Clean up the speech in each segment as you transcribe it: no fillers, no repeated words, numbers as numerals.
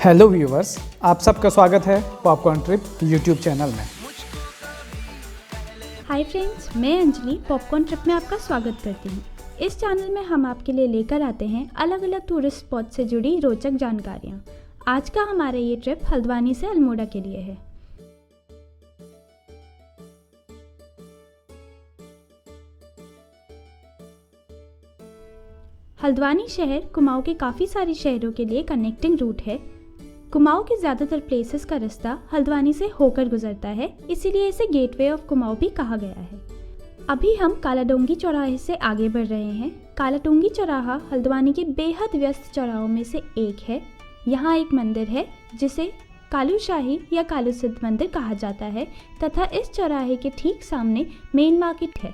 Hello viewers, आप सबका स्वागत है पॉपकॉर्न ट्रिप यूट्यूब चैनल में। हाय फ्रेंड्स, मैं अंजलि पॉपकॉर्न ट्रिप में आपका स्वागत करती हूँ। इस चैनल में हम आपके लिए लेकर आते हैं अलग अलग टूरिस्ट स्पॉट से जुड़ी रोचक जानकारियाँ। आज का हमारा ये ट्रिप हल्द्वानी से अल्मोड़ा के लिए है। हल्द्वानी शहर कुमाऊँ के काफ़ी सारे शहरों के लिए कनेक्टिंग रूट है। कुमाऊँ के ज़्यादातर प्लेसेस का रास्ता हल्द्वानी से होकर गुजरता है, इसीलिए इसे गेटवे ऑफ कुमाऊँ भी कहा गया है। अभी हम कालाडोंगी चौराहे से आगे बढ़ रहे हैं। कालाडोंगी चौराहा हल्द्वानी के बेहद व्यस्त चौराहों में से एक है। यहाँ एक मंदिर है जिसे कालूशाही या कालू सिद्ध मंदिर कहा जाता है तथा इस चौराहे के ठीक सामने मेन मार्केट है।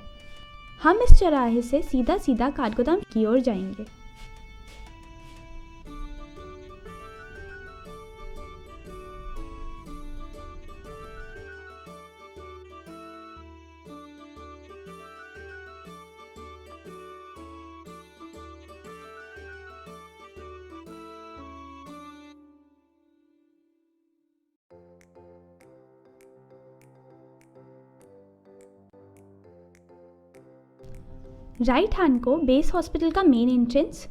हम इस चौराहे से सीधा सीधा काठगोदाम की ओर जाएंगे। राइट हैंड को बेस हॉस्पिटल का मेन एंट्रेंस,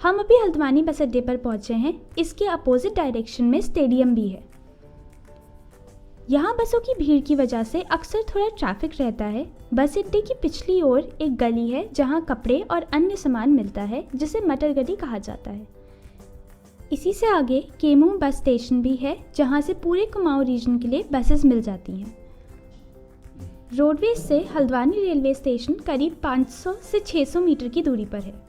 हम अभी हल्द्वानी बस अड्डे पर पहुंचे हैं। इसके अपोजिट डायरेक्शन में स्टेडियम भी है। यहाँ बसों की भीड़ की वजह से अक्सर थोड़ा ट्रैफिक रहता है। बस अड्डे की पिछली ओर एक गली है जहाँ कपड़े और अन्य सामान मिलता है, जिसे मटर गली कहा जाता है। इसी से आगे केमू बस स्टेशन भी है, जहाँ से पूरे कुमाऊँ रीजन के लिए बसेस मिल जाती हैं। रोडवेज से हल्द्वानी रेलवे स्टेशन करीब 500 से 600 मीटर की दूरी पर है।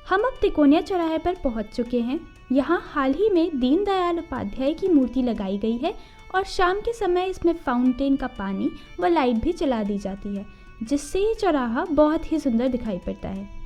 हम अब तिकोनिया चौराहे पर पहुंच चुके हैं। यहाँ हाल ही में दीनदयाल उपाध्याय की मूर्ति लगाई गई है और शाम के समय इसमें फाउंटेन का पानी व लाइट भी चला दी जाती है, जिससे ये चौराहा बहुत ही सुंदर दिखाई पड़ता है।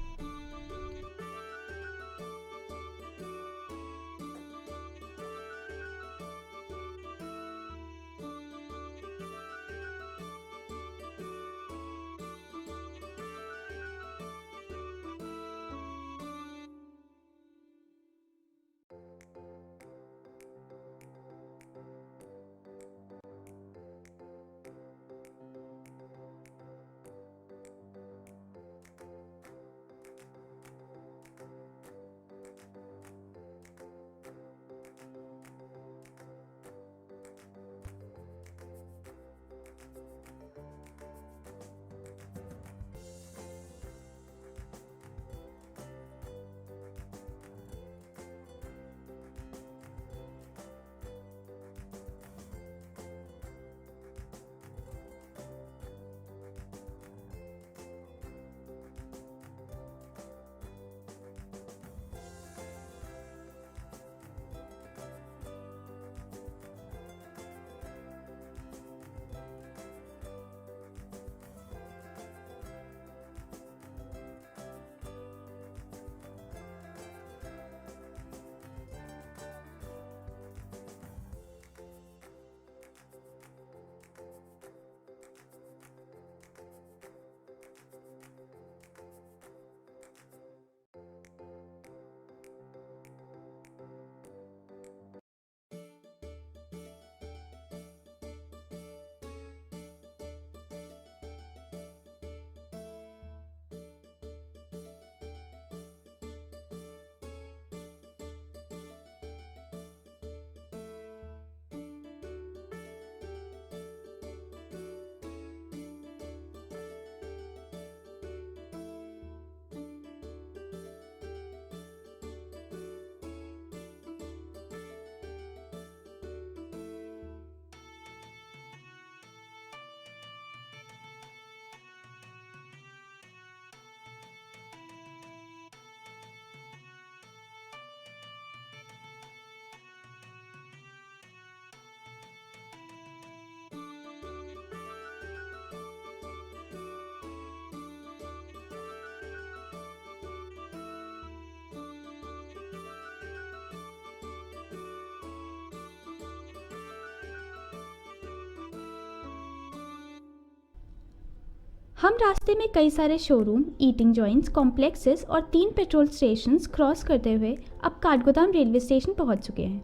हम रास्ते में कई सारे शोरूम, ईटिंग जॉइंट्स, कॉम्प्लेक्सेस और 3 पेट्रोल स्टेशंस क्रॉस करते हुए अब काठगोदाम रेलवे स्टेशन पहुंच चुके हैं।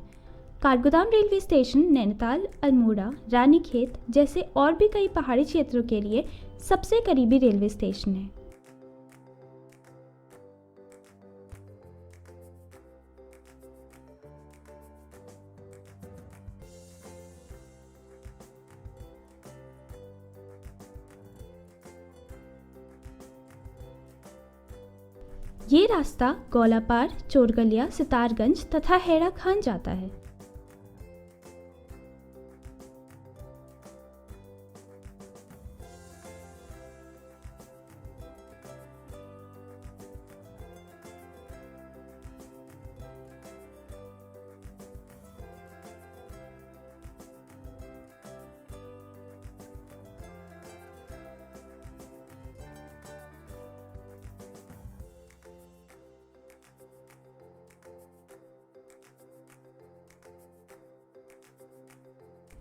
काठगोदाम रेलवे स्टेशन नैनीताल, अल्मोड़ा, रानीखेत जैसे और भी कई पहाड़ी क्षेत्रों के लिए सबसे करीबी रेलवे स्टेशन है। ये रास्ता गौलापार, चोरगलिया, सितारगंज तथा हैरा खान जाता है।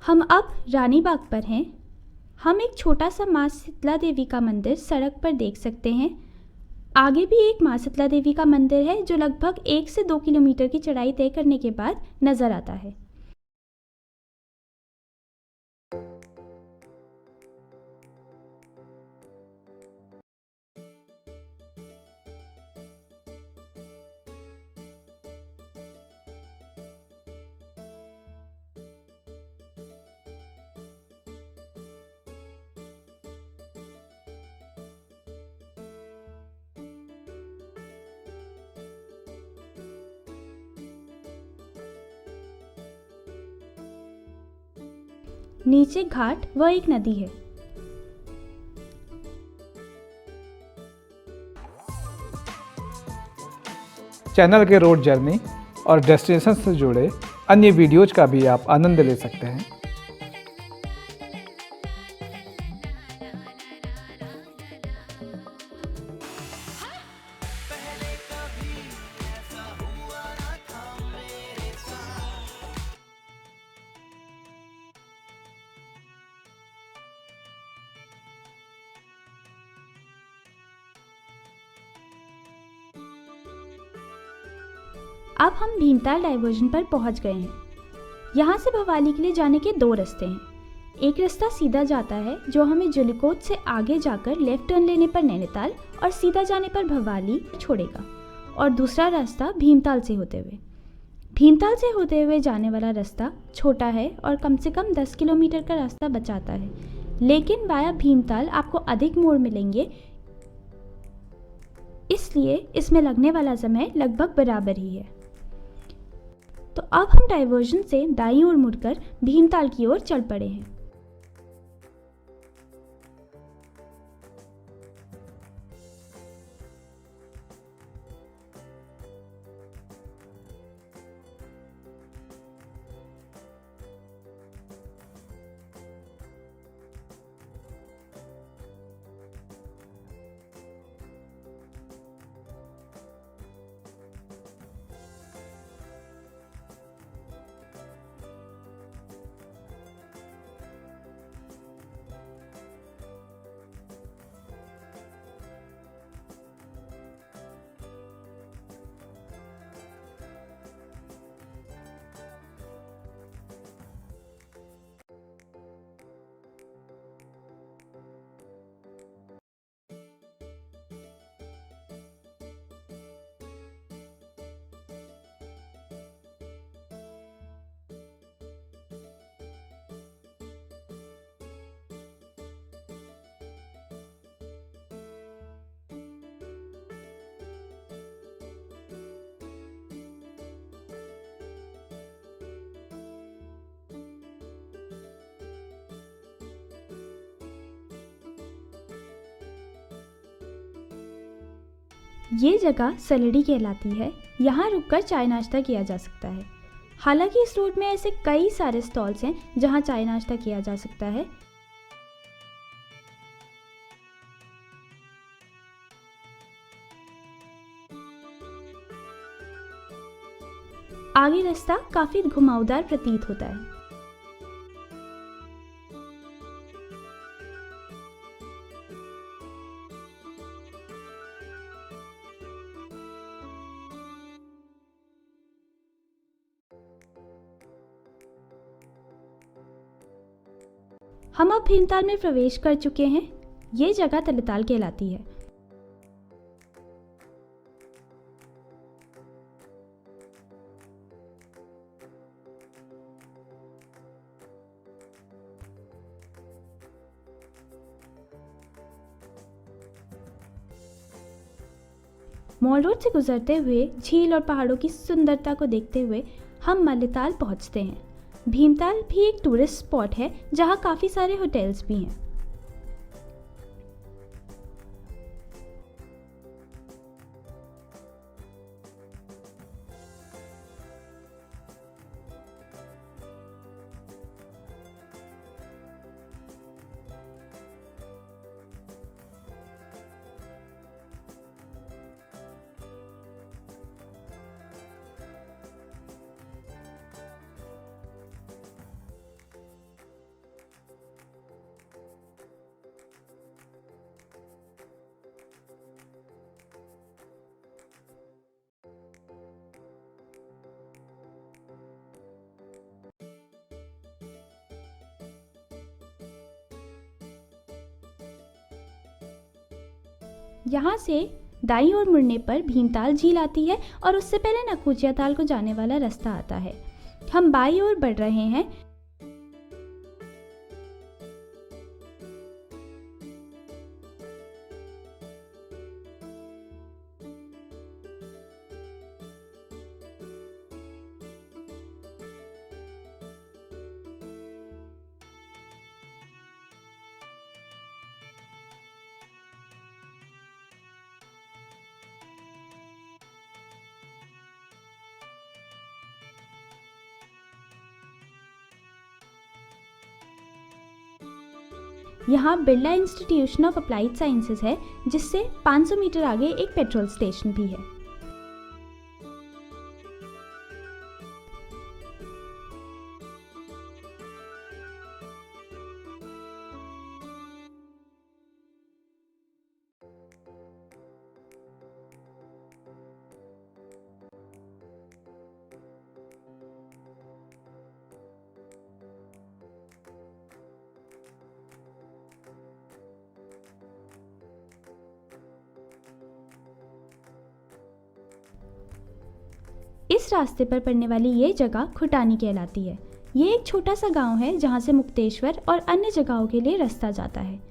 हम अब रानीबाग पर हैं। हम एक छोटा सा माँ शीतला देवी का मंदिर सड़क पर देख सकते हैं। आगे भी एक माँ शीतला देवी का मंदिर है जो लगभग 1 से 2 किलोमीटर की चढ़ाई तय करने के बाद नजर आता है। नीचे घाट व एक नदी है। चैनल के रोड जर्नी और डेस्टिनेशन से जुड़े अन्य वीडियोज का भी आप आनंद ले सकते हैं। अब हम भीमताल डाइवर्जन पर पहुंच गए हैं। यहाँ से भवाली के लिए जाने के 2 रास्ते हैं। एक रास्ता सीधा जाता है जो हमें जुलिकोट से आगे जाकर लेफ्ट टर्न लेने पर नैनीताल और सीधा जाने पर भवाली छोड़ेगा, और दूसरा रास्ता भीमताल से होते हुए। भीमताल से होते हुए जाने वाला रास्ता छोटा है और कम से कम 10 किलोमीटर का रास्ता बचाता है, लेकिन वाया भीमताल आपको अधिक मोड़ मिलेंगे, इसलिए इसमें लगने वाला समय लगभग बराबर ही है। तो अब हम डाइवर्जन से दाईं ओर मुड़कर भीमताल की ओर चल पड़े हैं। ये जगह सलड़ी कहलाती है। यहाँ रुककर चाय नाश्ता किया जा सकता है। हालांकि इस रोड में ऐसे कई सारे स्टॉल्स हैं जहाँ चाय नाश्ता किया जा सकता है। आगे रास्ता काफी घुमावदार प्रतीत होता है। हम अब भीमताल में प्रवेश कर चुके हैं। ये जगह तलेताल कहलाती है। मॉल रोड से गुजरते हुए झील और पहाड़ों की सुंदरता को देखते हुए हम मल्लेताल पहुंचते हैं। भीमताल भी एक टूरिस्ट स्पॉट है जहां काफ़ी सारे होटल्स भी हैं। यहाँ से दाईं ओर मुड़ने पर भीमताल झील आती है और उससे पहले नखूचिया ताल को जाने वाला रास्ता आता है। हम बाईं ओर बढ़ रहे हैं। यहाँ Birla institution of applied sciences है, जिससे 500 मीटर आगे एक पेट्रोल स्टेशन भी है। इस रास्ते पर पड़ने वाली ये जगह खुटानी कहलाती है। ये एक छोटा सा गांव है जहां से मुक्तेश्वर और अन्य जगहों के लिए रास्ता जाता है।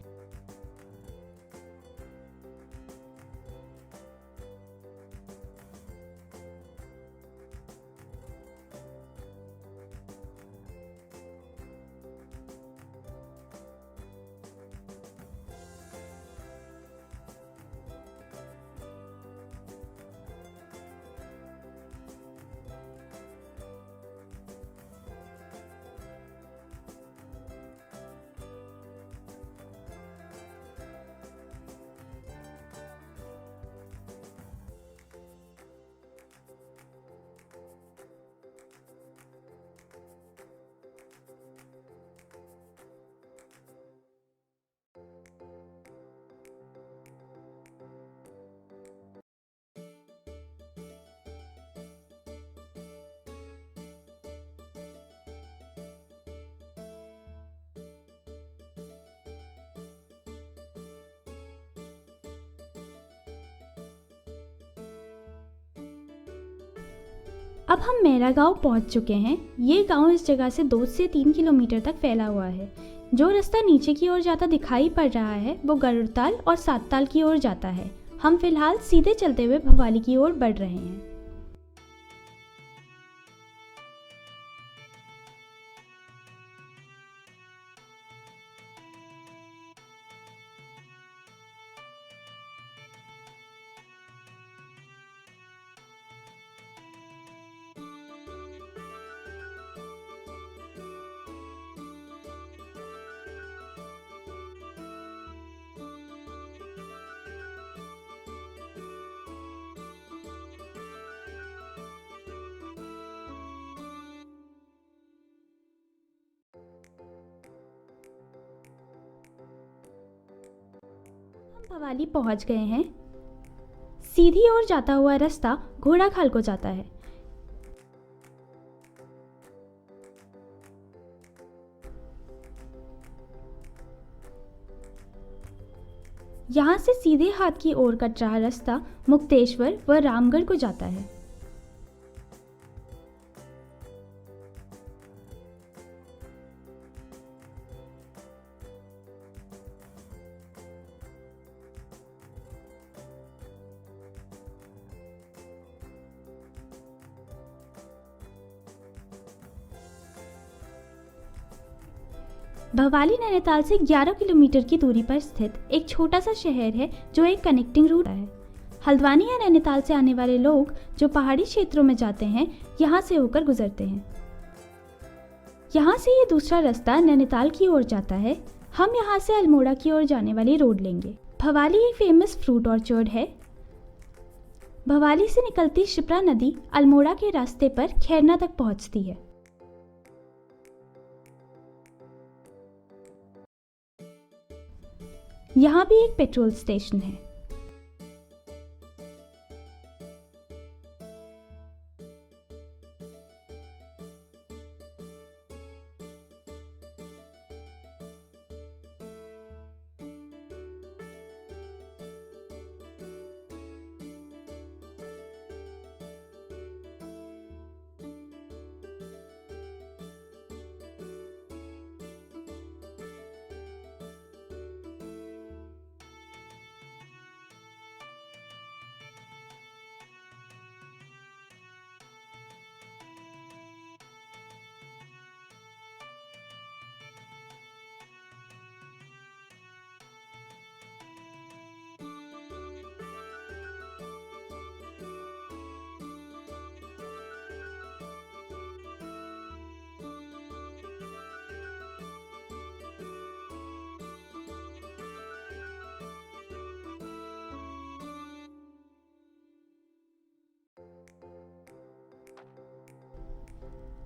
अब हम मेरा गांव पहुंच चुके हैं। ये गांव इस जगह से 2 से 3 किलोमीटर तक फैला हुआ है। जो रास्ता नीचे की ओर जाता दिखाई पड़ रहा है वो गरुड़ताल और सातताल की ओर जाता है। हम फिलहाल सीधे चलते हुए भवाली की ओर बढ़ रहे हैं। भवाली पहुंच गए हैं। सीधी ओर जाता हुआ रास्ता घोड़ाखाल को जाता है। यहाँ से सीधे हाथ की ओर कट रहा रास्ता मुक्तेश्वर व रामगढ़ को जाता है। भवाली नैनीताल से 11 किलोमीटर की दूरी पर स्थित एक छोटा सा शहर है जो एक कनेक्टिंग रूट है। हल्द्वानी या नैनीताल से आने वाले लोग जो पहाड़ी क्षेत्रों में जाते हैं यहाँ से होकर गुजरते हैं। यहाँ से ये दूसरा रास्ता नैनीताल की ओर जाता है। हम यहाँ से अल्मोड़ा की ओर जाने वाली रोड लेंगे। भवाली एक फेमस फ्रूट ऑर्चर्ड है। भवाली से निकलती शिप्रा नदी अल्मोड़ा के रास्ते पर खैरना तक पहुँचती है। यहाँ भी एक पेट्रोल स्टेशन है।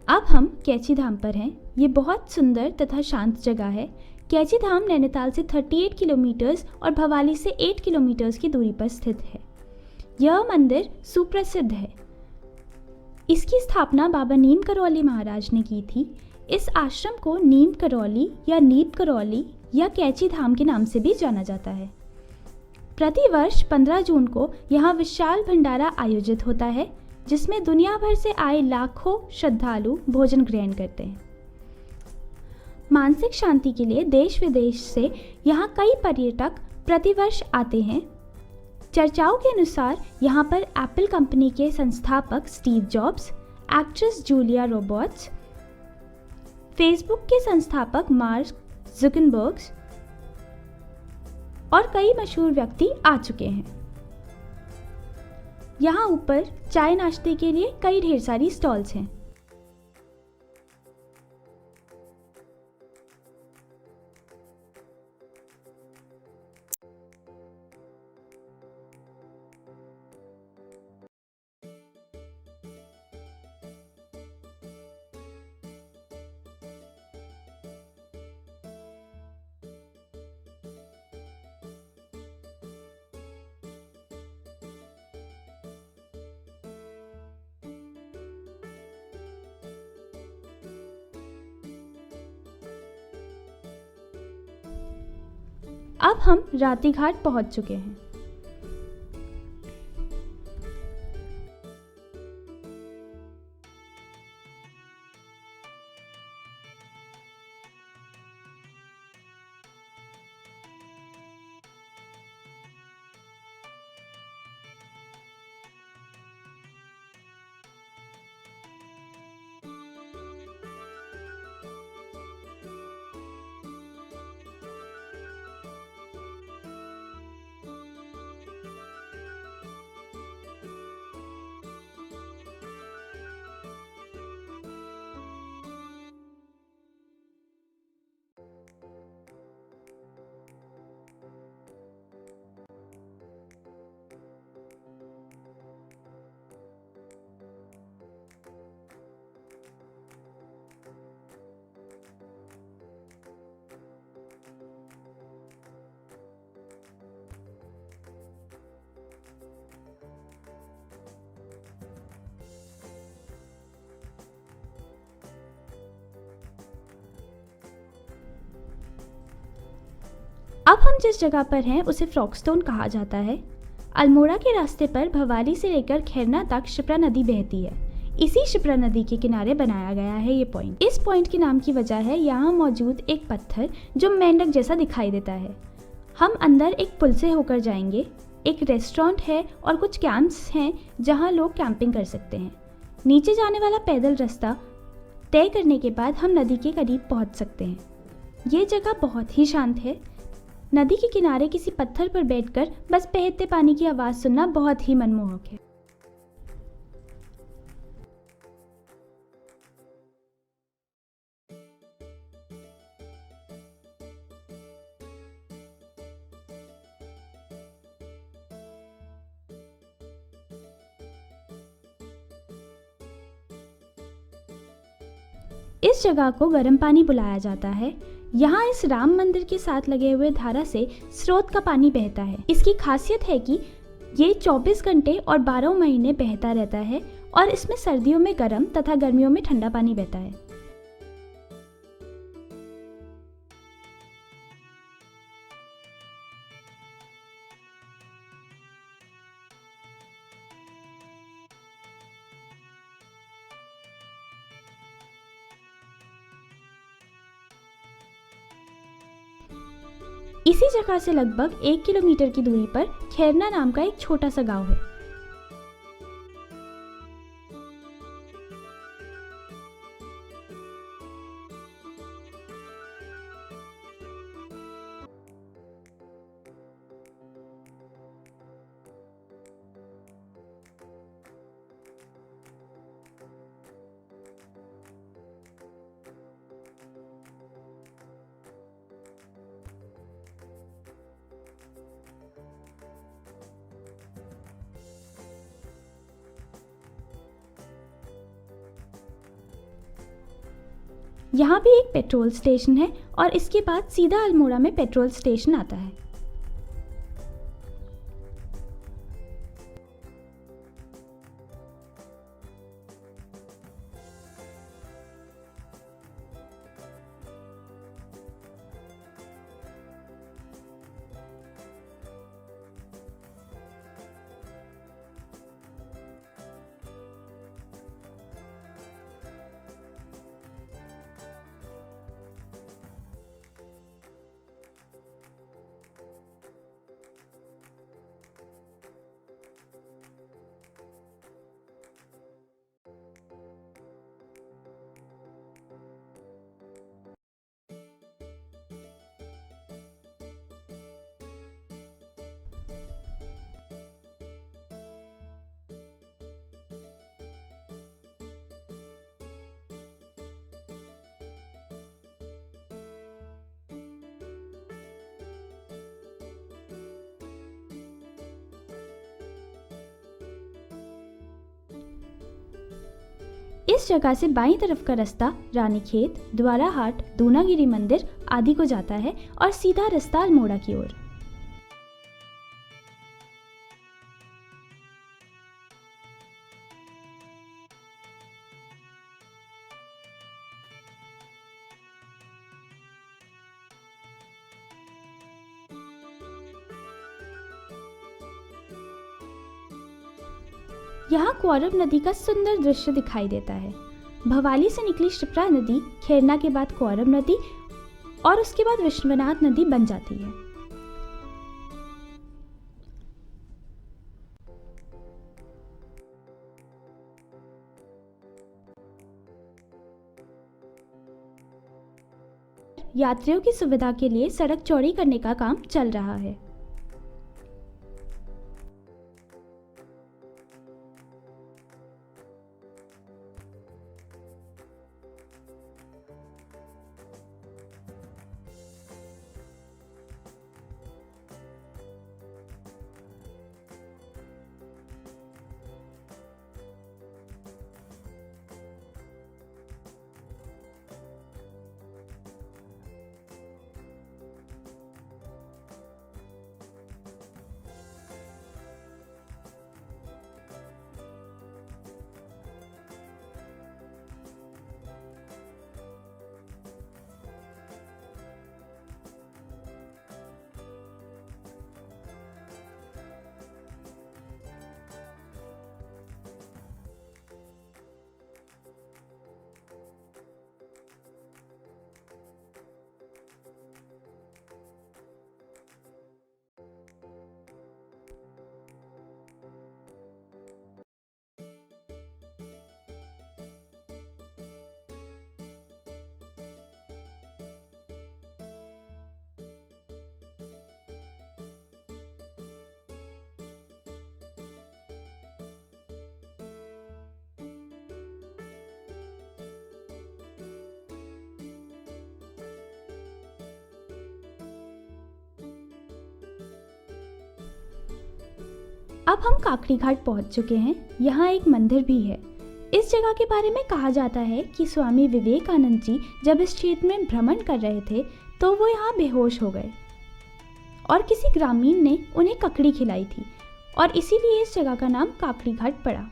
अब हम कैची धाम पर हैं। ये बहुत सुंदर तथा शांत जगह है। कैची धाम नैनीताल से 38 किलोमीटर्स और भवाली से 8 किलोमीटर्स की दूरी पर स्थित है। यह मंदिर सुप्रसिद्ध है। इसकी स्थापना बाबा नीम करौली महाराज ने की थी। इस आश्रम को नीम करौली या नीप करौली या कैची धाम के नाम से भी जाना जाता है। प्रतिवर्ष 15 जून को यहाँ विशाल भंडारा आयोजित होता है जिसमें दुनिया भर से आए लाखों श्रद्धालु भोजन ग्रहण करते हैं। मानसिक शांति के लिए देश विदेश से यहाँ कई पर्यटक प्रतिवर्ष आते हैं। चर्चाओं के अनुसार यहाँ पर एप्पल कंपनी के संस्थापक Steve jobs, actress Julia Roberts, Facebook के संस्थापक मार्क जुकरबर्ग और कई मशहूर व्यक्ति आ चुके हैं। यहाँ ऊपर चाय नाश्ते के लिए कई ढेर सारी स्टॉल्स हैं। अब हम राती घाट पहुंच चुके हैं। अब हम जिस जगह पर हैं उसे फ्रॉगस्टोन कहा जाता है। अल्मोड़ा के रास्ते पर भवाली से लेकर खैरना तक शिप्रा नदी बहती है। इसी शिप्रा नदी के किनारे बनाया गया है ये पॉइंट। इस पॉइंट के नाम की वजह है यहाँ मौजूद एक पत्थर जो मेंढक जैसा दिखाई देता है। हम अंदर एक पुल से होकर जाएंगे। एक रेस्टोरेंट है और कुछ कैंप्स हैं जहाँ लोग कैंपिंग कर सकते हैं। नीचे जाने वाला पैदल रास्ता तय करने के बाद हम नदी के करीब पहुँच सकते हैं। ये जगह बहुत ही शांत है। नदी के किनारे किसी पत्थर पर बैठकर बस बहते पानी की आवाज़ सुनना बहुत ही मनमोहक है। इस जगह को गर्म पानी बुलाया जाता है। यहाँ इस राम मंदिर के साथ लगे हुए धारा से स्रोत का पानी बहता है। इसकी खासियत है कि ये 24 घंटे और 12 महीने बहता रहता है और इसमें सर्दियों में गर्म तथा गर्मियों में ठंडा पानी बहता है। इसी जगह से लगभग 1 किलोमीटर की दूरी पर खैरना नाम का एक छोटा सा गांव है। यहाँ भी एक पेट्रोल स्टेशन है और इसके बाद सीधा अल्मोड़ा में पेट्रोल स्टेशन आता है। इस जगह से बाईं तरफ का रास्ता रानीखेत, द्वाराहाट, दूनागिरी मंदिर आदि को जाता है और सीधा रास्ता अल्मोड़ा की ओर। यहाँ क्वारब नदी का सुंदर दृश्य दिखाई देता है। भवाली से निकली शिप्रा नदी खैरना के बाद क्वारब नदी और उसके बाद विश्वनाथ नदी बन जाती है। यात्रियों की सुविधा के लिए सड़क चौड़ी करने का काम चल रहा है। अब हम काकड़ी घाट पहुंच चुके हैं। यहाँ एक मंदिर भी है। इस जगह के बारे में कहा जाता है कि स्वामी विवेकानंद जी जब इस क्षेत्र में भ्रमण कर रहे थे तो वो यहाँ बेहोश हो गए और किसी ग्रामीण ने उन्हें ककड़ी खिलाई थी और इसीलिए इस जगह का नाम काकड़ी घाट पड़ा।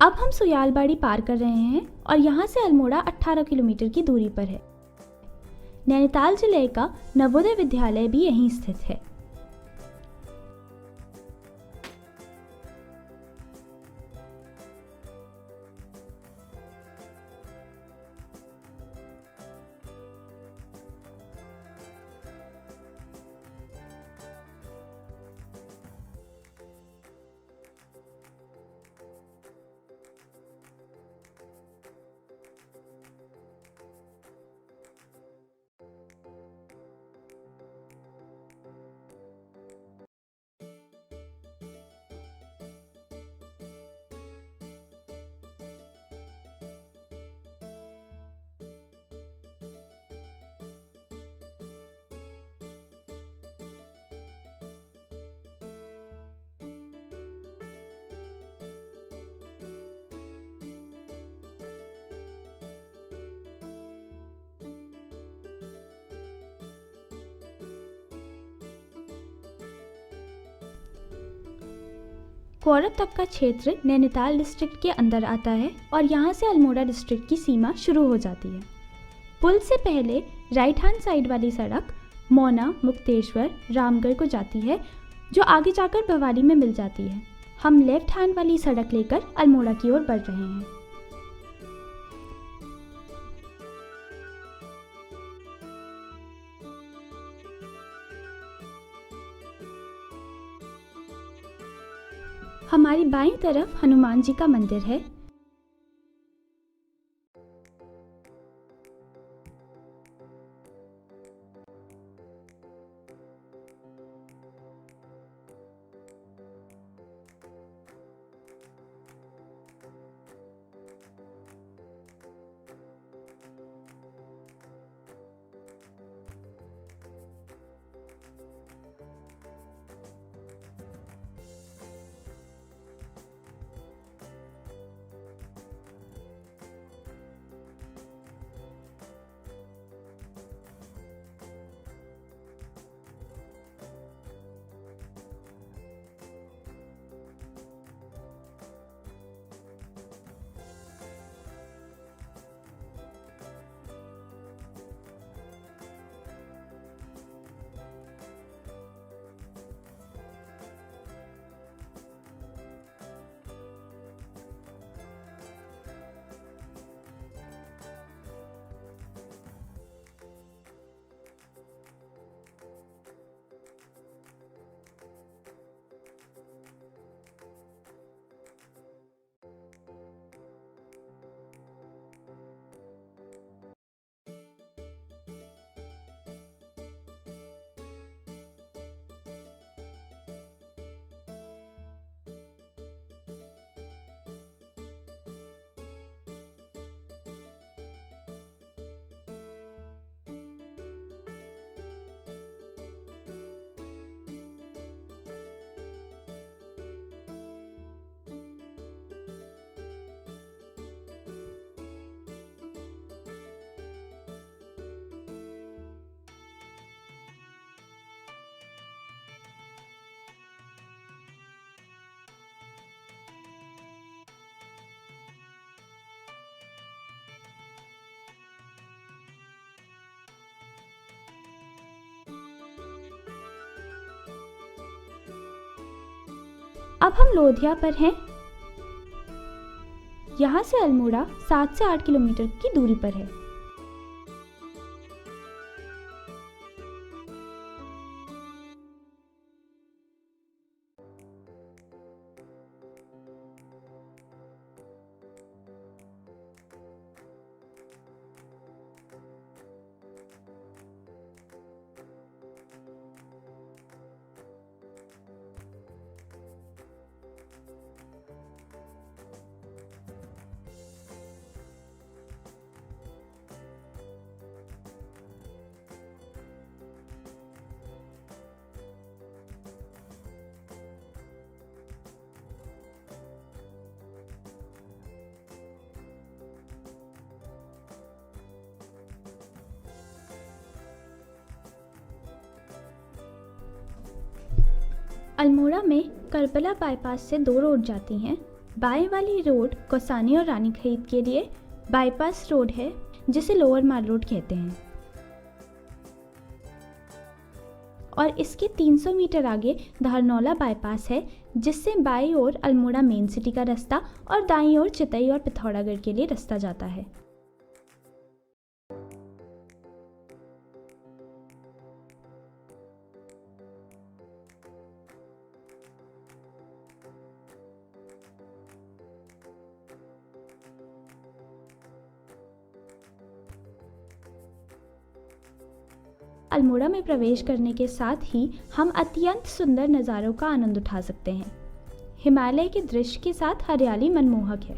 अब हम सुयालबाड़ी पार कर रहे हैं और यहाँ से अल्मोड़ा 18 किलोमीटर की दूरी पर है। नैनीताल जिले का नवोदय विद्यालय भी यहीं स्थित है। कोरब तक का क्षेत्र नैनीताल डिस्ट्रिक्ट के अंदर आता है और यहाँ से अल्मोड़ा डिस्ट्रिक्ट की सीमा शुरू हो जाती है। पुल से पहले राइट हैंड साइड वाली सड़क मौना, मुक्तेश्वर, रामगढ़ को जाती है, जो आगे जाकर भवाली में मिल जाती है। हम लेफ्ट हैंड वाली सड़क लेकर अल्मोड़ा की ओर बढ़ रहे हैं। हमारी बाईं तरफ हनुमान जी का मंदिर है। अब हम लोधिया पर हैं। यहाँ से अल्मोड़ा 7 से 8 किलोमीटर की दूरी पर है। अल्मोड़ा में करबला बाईपास से 2 रोड जाती हैं। बाएं वाली रोड कौसानी और रानीखेत के लिए बाईपास रोड है, जिसे लोअर माल रोड कहते हैं। और इसके 300 मीटर आगे धारनौला बाईपास है, जिससे बाईं ओर अल्मोड़ा मेन सिटी का रास्ता और दाईं ओर चितई और पिथौरागढ़ के लिए रास्ता जाता है। अल्मोड़ा में प्रवेश करने के साथ ही हम अत्यंत सुंदर नज़ारों का आनंद उठा सकते हैं। हिमालय के दृश्य के साथ हरियाली मनमोहक है।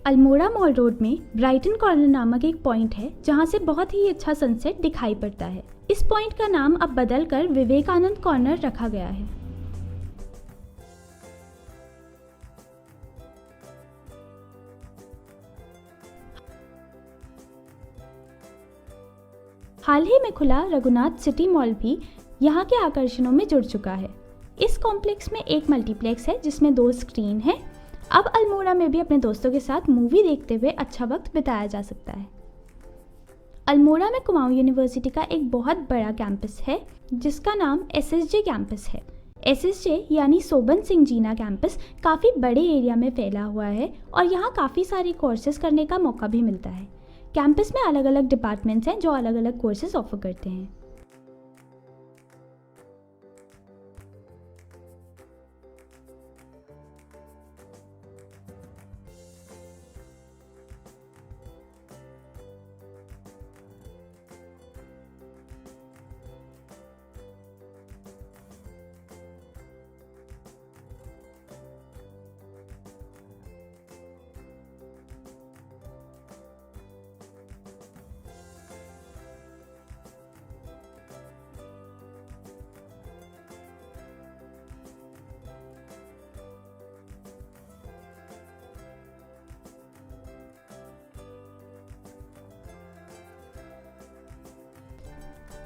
अल्मोड़ा मॉल रोड में ब्राइटन कॉर्नर नामक एक पॉइंट है, जहां से बहुत ही अच्छा सनसेट दिखाई पड़ता है। इस पॉइंट का नाम अब बदलकर विवेकानंद कॉर्नर रखा गया है। हाल ही में खुला रघुनाथ सिटी मॉल भी यहाँ के आकर्षणों में जुड़ चुका है। इस कॉम्प्लेक्स में एक मल्टीप्लेक्स है, जिसमें 2 स्क्रीन है। अब अल्मोड़ा में भी अपने दोस्तों के साथ मूवी देखते हुए अच्छा वक्त बिताया जा सकता है। अल्मोड़ा में कुमाऊं यूनिवर्सिटी का एक बहुत बड़ा कैंपस है, जिसका नाम SSJ कैंपस है। SSJ यानी सोबन सिंह जीना कैंपस काफ़ी बड़े एरिया में फैला हुआ है और यहाँ काफ़ी सारे कोर्सेज करने का मौका भी मिलता है। कैंपस में अलग अलग डिपार्टमेंट्स हैं जो अलग अलग कोर्सेज ऑफर करते हैं।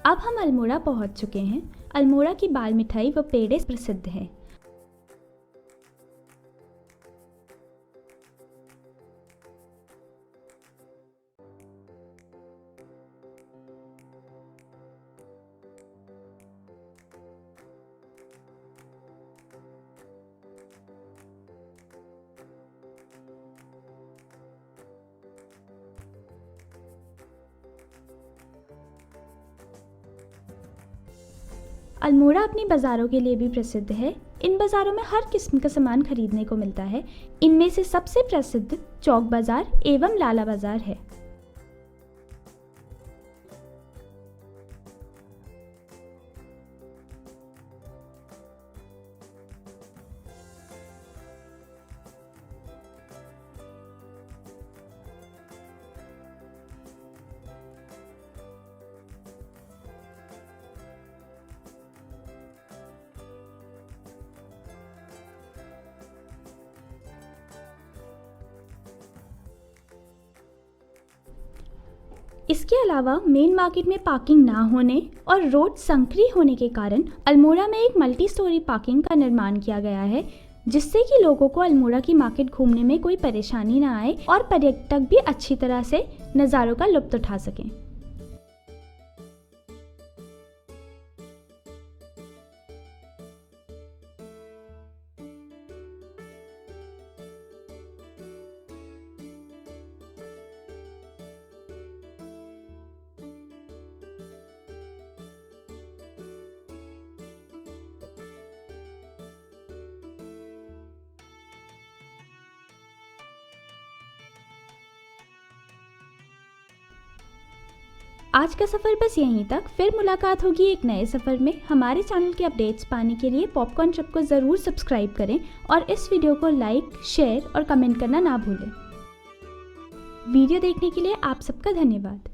अब हम अल्मोड़ा पहुंच चुके हैं। अल्मोड़ा की बाल मिठाई व पेड़े प्रसिद्ध हैं। अल्मोड़ा अपनी बाज़ारों के लिए भी प्रसिद्ध है। इन बाज़ारों में हर किस्म का सामान खरीदने को मिलता है। इनमें से सबसे प्रसिद्ध चौक बाज़ार एवं लाला बाज़ार है। इसके अलावा मेन मार्केट में पार्किंग ना होने और रोड संकरी होने के कारण अल्मोड़ा में एक मल्टी स्टोरी पार्किंग का निर्माण किया गया है, जिससे कि लोगों को अल्मोड़ा की मार्केट घूमने में कोई परेशानी ना आए और पर्यटक भी अच्छी तरह से नज़ारों का लुत्फ उठा सकें। आज का सफ़र बस यहीं तक। फिर मुलाकात होगी एक नए सफ़र में। हमारे चैनल के अपडेट्स पाने के लिए पॉपकॉर्न चिप को ज़रूर सब्सक्राइब करें और इस वीडियो को लाइक, शेयर और कमेंट करना ना भूलें। वीडियो देखने के लिए आप सबका धन्यवाद।